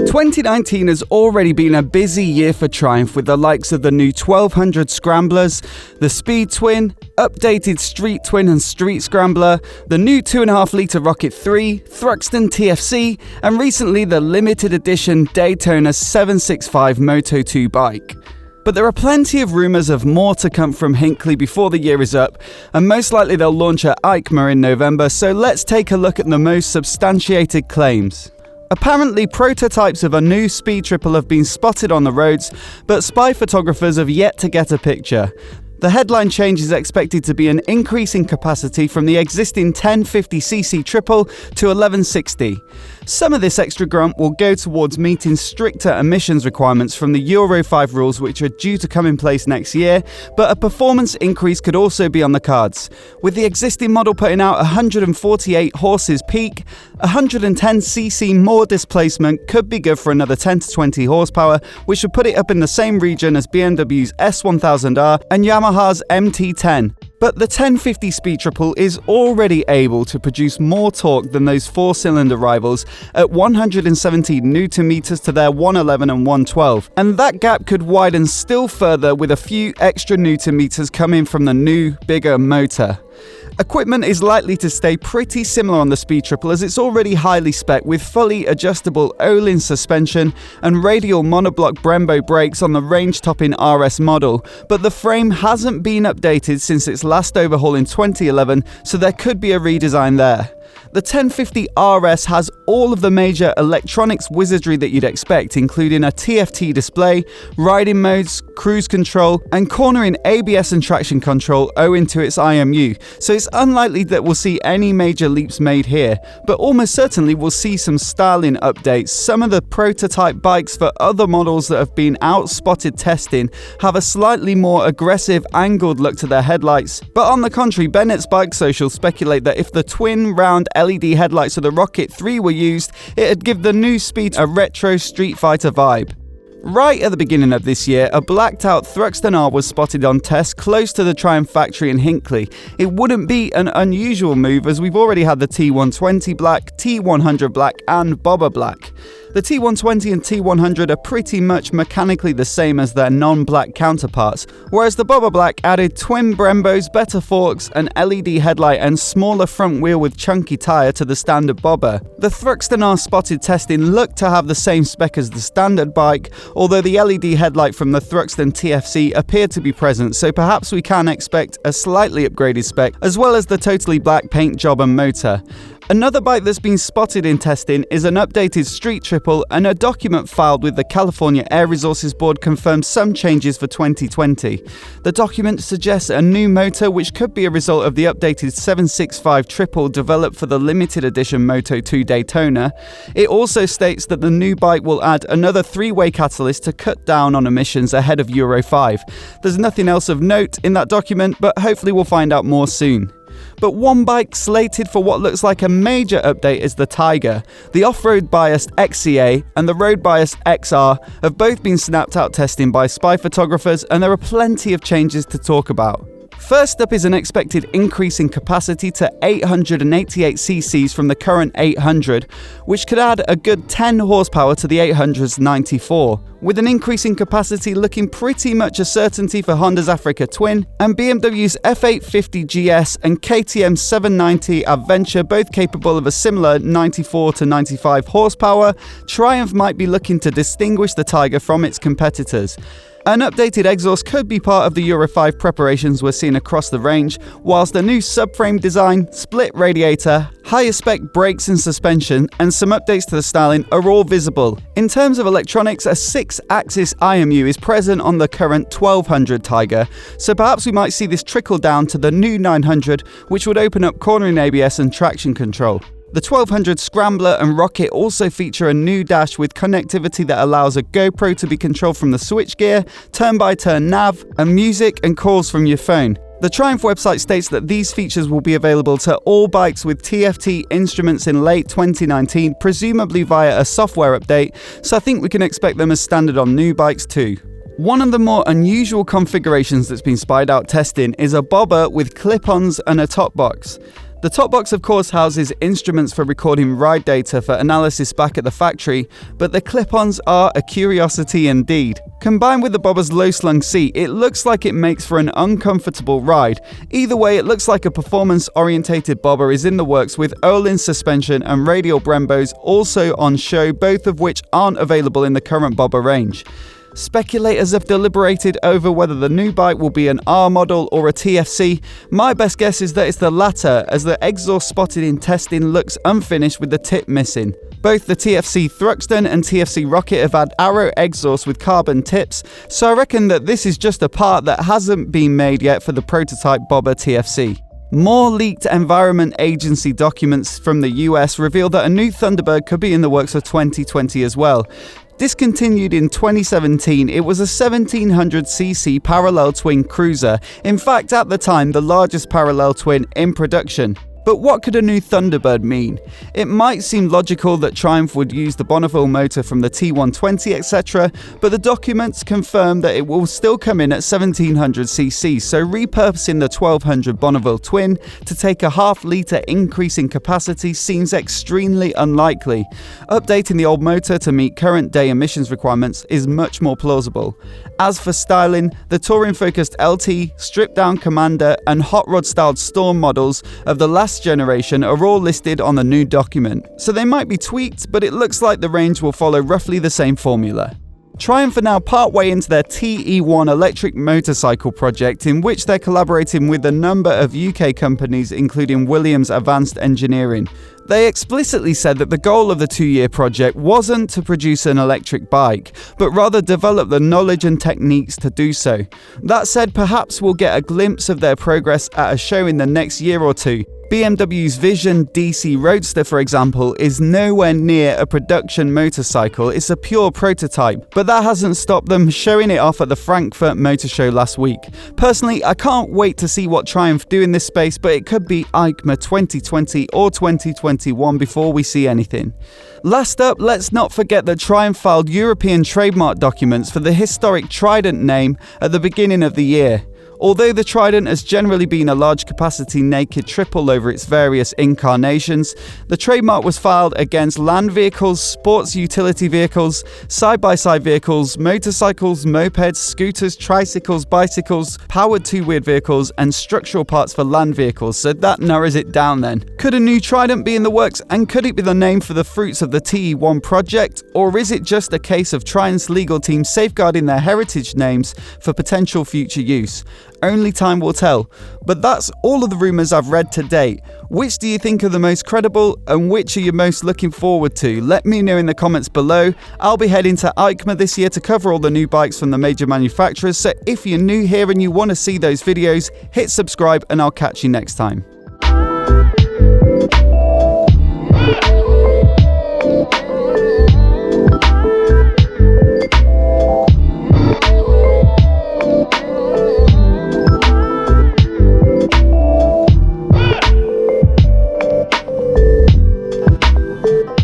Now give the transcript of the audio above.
"2019 has already been a busy year for Triumph with the likes of the new 1200 Scramblers, the Speed Twin, updated Street Twin and Street Scrambler, the new 2.5-litre Rocket 3, Thruxton TFC, and recently the limited edition Daytona 765 Moto2 bike. But there are plenty of rumours of more to come from Hinckley before the year is up, and most likely they'll launch at EICMA in November, so let's take a look at the most substantiated claims. Apparently, prototypes of a new speed triple have been spotted on the roads, but spy photographers have yet to get a picture. The headline change is expected to be an increase in capacity from the existing 1050cc triple to 1160. Some of this extra grunt will go towards meeting stricter emissions requirements from the Euro 5 rules, which are due to come in place next year, but a performance increase could also be on the cards. With the existing model putting out 148 horses peak, 110cc more displacement could be good for another 10 to 20 horsepower, which would put it up in the same region as BMW's S1000R and Yamaha's MT10. But the 1050 Speed Triple is already able to produce more torque than those four-cylinder rivals at 170 Nm to their 111 and 112, and that gap could widen still further with a few extra Nm coming from the new, bigger motor. Equipment is likely to stay pretty similar on the Speed Triple as it's already highly spec with fully adjustable Olin suspension and radial monoblock Brembo brakes on the range-topping RS model, but the frame hasn't been updated since its last overhaul in 2011, so there could be a redesign there. The 1050 RS has all of the major electronics wizardry that you'd expect, including a TFT display, riding modes, cruise control, and cornering ABS and traction control owing to its IMU, so it's unlikely that we'll see any major leaps made here, but almost certainly we'll see some styling updates. Some of the prototype bikes for other models that have been out-spotted testing have a slightly more aggressive angled look to their headlights, but on the contrary, Bennett's Bike Social speculate that if the twin round LED headlights of the Rocket 3 were used, it'd give the new Speed a retro Street Fighter vibe. Right at the beginning of this year, a blacked-out Thruxton R was spotted on test close to the Triumph factory in Hinckley. It wouldn't be an unusual move as we've already had the T120 Black, T100 Black and Bobber Black. The T120 and T100 are pretty much mechanically the same as their non-black counterparts, whereas the Bobber Black added twin Brembos, better forks, an LED headlight and smaller front wheel with chunky tyre to the standard Bobber. The Thruxton R spotted testing looked to have the same spec as the standard bike, although the LED headlight from the Thruxton TFC appeared to be present, so perhaps we can expect a slightly upgraded spec, as well as the totally black paint job and motor. Another bike that's been spotted in testing is an updated Street Triple, and a document filed with the California Air Resources Board confirms some changes for 2020. The document suggests a new motor, which could be a result of the updated 765 Triple developed for the limited edition Moto2 Daytona. It also states that the new bike will add another three-way catalyst to cut down on emissions ahead of Euro 5. There's nothing else of note in that document, but hopefully we'll find out more soon. But one bike slated for what looks like a major update is the Tiger. The off-road biased XCA and the road biased XR have both been snapped out testing by spy photographers, and there are plenty of changes to talk about. First up is an expected increase in capacity to 888 cc's from the current 800, which could add a good 10 horsepower to the 800's 94. With an increase in capacity looking pretty much a certainty for Honda's Africa Twin, and BMW's F850 GS and KTM 790 Adventure both capable of a similar 94 to 95 horsepower, Triumph might be looking to distinguish the Tiger from its competitors. An updated exhaust could be part of the Euro 5 preparations we're seeing across the range, whilst a new subframe design, split radiator, higher spec brakes and suspension, and some updates to the styling are all visible. In terms of electronics, a 6-axis IMU is present on the current 1200 Tiger, so perhaps we might see this trickle down to the new 900, which would open up cornering ABS and traction control. The 1200 Scrambler and Rocket also feature a new dash with connectivity that allows a GoPro to be controlled from the switchgear, turn-by-turn nav, and music and calls from your phone. The Triumph website states that these features will be available to all bikes with TFT instruments in late 2019, presumably via a software update, so I think we can expect them as standard on new bikes too. One of the more unusual configurations that's been spied out testing is a bobber with clip-ons and a top box. The top box of course houses instruments for recording ride data for analysis back at the factory, but the clip-ons are a curiosity indeed. Combined with the bobber's low-slung seat, it looks like it makes for an uncomfortable ride. Either way, it looks like a performance-orientated bobber is in the works, with Öhlins suspension and radial Brembos also on show, both of which aren't available in the current bobber range. Speculators have deliberated over whether the new bike will be an R model or a TFC. My best guess is that it's the latter, as the exhaust spotted in testing looks unfinished with the tip missing. Both the TFC Thruxton and TFC Rocket have had Arrow exhaust with carbon tips, so I reckon that this is just a part that hasn't been made yet for the prototype bobber TFC. More leaked Environment Agency documents from the US reveal that a new Thunderbird could be in the works for 2020 as well. Discontinued in 2017, it was a 1700cc parallel twin cruiser, in fact at the time the largest parallel twin in production. But what could a new Thunderbird mean? It might seem logical that Triumph would use the Bonneville motor from the T120 etc, but the documents confirm that it will still come in at 1700cc, so repurposing the 1200 Bonneville twin to take a half-litre increase in capacity seems extremely unlikely. Updating the old motor to meet current day emissions requirements is much more plausible. As for styling, the touring-focused LT, stripped-down Commander and hot rod-styled Storm models of the last generation are all listed on the new document, so they might be tweaked, but it looks like the range will follow roughly the same formula. Triumph are now partway into their TE1 electric motorcycle project, in which they're collaborating with a number of UK companies including Williams Advanced Engineering. They explicitly said that the goal of the 2-year project wasn't to produce an electric bike, but rather develop the knowledge and techniques to do so. That said, perhaps we'll get a glimpse of their progress at a show in the next year or two. BMW's Vision DC Roadster, for example, is nowhere near a production motorcycle, it's a pure prototype, but that hasn't stopped them showing it off at the Frankfurt Motor Show last week. Personally, I can't wait to see what Triumph do in this space, but it could be EICMA 2020 or 2021 before we see anything. Last up, let's not forget that Triumph filed European trademark documents for the historic Trident name at the beginning of the year. Although the Trident has generally been a large capacity naked triple over its various incarnations, the trademark was filed against land vehicles, sports utility vehicles, side-by-side vehicles, motorcycles, mopeds, scooters, tricycles, bicycles, powered two-wheeled vehicles, and structural parts for land vehicles, so that narrows it down then. Could a new Trident be in the works, and could it be the name for the fruits of the TE1 project, or is it just a case of Triumph's legal team safeguarding their heritage names for potential future use? Only time will tell. But that's all of the rumours I've read to date. Which do you think are the most credible, and which are you most looking forward to? Let me know in the comments below. I'll be heading to EICMA this year to cover all the new bikes from the major manufacturers, so if you're new here and you want to see those videos, hit subscribe and I'll catch you next time.